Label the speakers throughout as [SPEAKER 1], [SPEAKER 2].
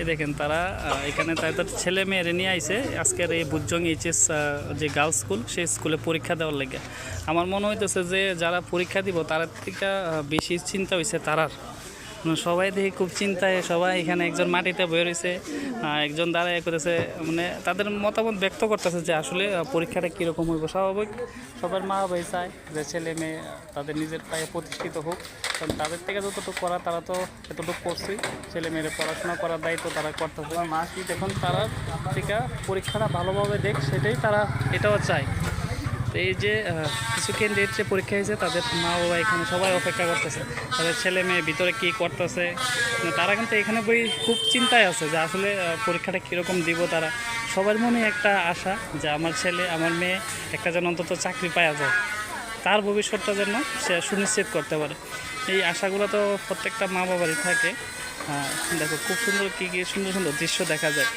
[SPEAKER 1] এই দেখেন তারা এখানে তাদের ছেলে মেয়েরে নিয়ে আইছে আজকের এই বুজজং এইচএস যে গার্লস স্কুল সেই স্কুলে পরীক্ষা দেওয়ার লেগে। আমার মনে হইতেছে যে যারা পরীক্ষা দিব তার থেকে বেশি চিন্তা হয়েছে তারার, সবাই দেখি খুব চিন্তায়, সবাই এখানে একজন মাটিতে বয়ে রয়েছে, একজন দাঁড়ায় করেছে, মানে তাদের মতামত ব্যক্ত করতেছে যে আসলে পরীক্ষাটা কীরকম হইব। স্বাভাবিক সবার মা বাবাই চায় যে ছেলে মেয়ে তাদের নিজের পায়ে প্রতিষ্ঠিত হোক, কারণ তাদের থেকে যতটুকু করা তারা তো এতটুকু করছেই, ছেলে মেয়ের পড়াশোনা করার দায়িত্ব তারা করতেছে। মা কি দেখুন তারা থেকে পরীক্ষাটা ভালোভাবে দেখ সেটাই তারা এটাও চায়। তো এই যে কিছু ক্যান্ডিডেট যে পরীক্ষা হয়েছে তাদের মা বাবা এখানে সবাই অপেক্ষা করতেছে, তাদের ছেলে মেয়ে ভিতরে কী করতেছে। তারা কিন্তু এখানে বই খুব চিন্তায় আছে যে আসলে পরীক্ষাটা কীরকম দিব। তারা সবার মনে একটা আশা যে আমার ছেলে আমার মেয়ে একটা যেন অন্তত চাকরি পাওয়া যায়, তার ভবিষ্যৎটা যেন সে সুনিশ্চিত করতে পারে। এই আশাগুলো তো প্রত্যেকটা মা বাবারই থাকে। দেখো খুব সুন্দর কী সুন্দর সুন্দর দৃশ্য দেখা যায়।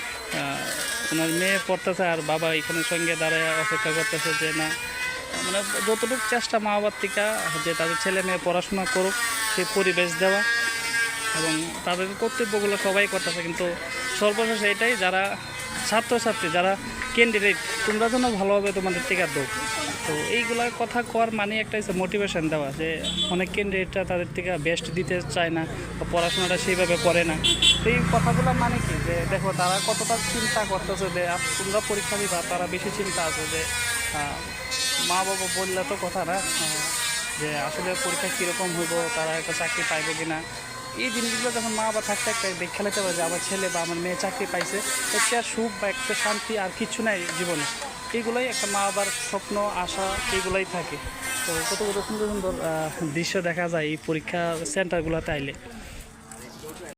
[SPEAKER 1] ওনার মেয়ে পড়তেছে আর বাবা এখানে সঙ্গে দাঁড়ায় অপেক্ষা করতেছে যে না, মানে যতটুকু চেষ্টা মা বাবার থেকে যে তাদের ছেলে মেয়ে পড়াশোনা করুক সেই পরিবেশ দেওয়া, এবং তাদের কর্তব্যগুলো সবাই করতেছে। কিন্তু সর্বশেষ এটাই যারা ছাত্রছাত্রী যারা ক্যান্ডিডেট তোমরা যেন ভালোভাবে তোমাদের টিকা দাও। তো এইগুলার কথা কর মানে একটা হচ্ছে মোটিভেশন দেওয়া, যে অনেক ক্যান্ডিডেটরা তাদের থেকে বেস্ট দিতে চায় না বা পড়াশোনাটা সেইভাবে করে না। তো এই কথাগুলো মানে কি যে দেখো তারা কতটা চিন্তা করতেছে যে তোমরা পরীক্ষা দিবা, তারা বেশি চিন্তা আছে যে মা বাবা বললে তো কথা না, যে আসলে পরীক্ষা কীরকম হইব, তারা একটা চাকরি পাইব কি না। এই জিনিসগুলো যখন মা বাবা থাকতে একটা দেখে খেলাতে পারে যে আমার ছেলে বা আমার মেয়ে চাকরি পাইছে, এতে আর সুখ বা একটা শান্তি আর কিছু নাই জীবনে। এইগুলোই একটা মা বাবার স্বপ্ন আশা, এইগুলোই থাকে। তো কত কত সুন্দর সুন্দর দৃশ্য দেখা যায় এই পরীক্ষা সেন্টারগুলোতে আইলে।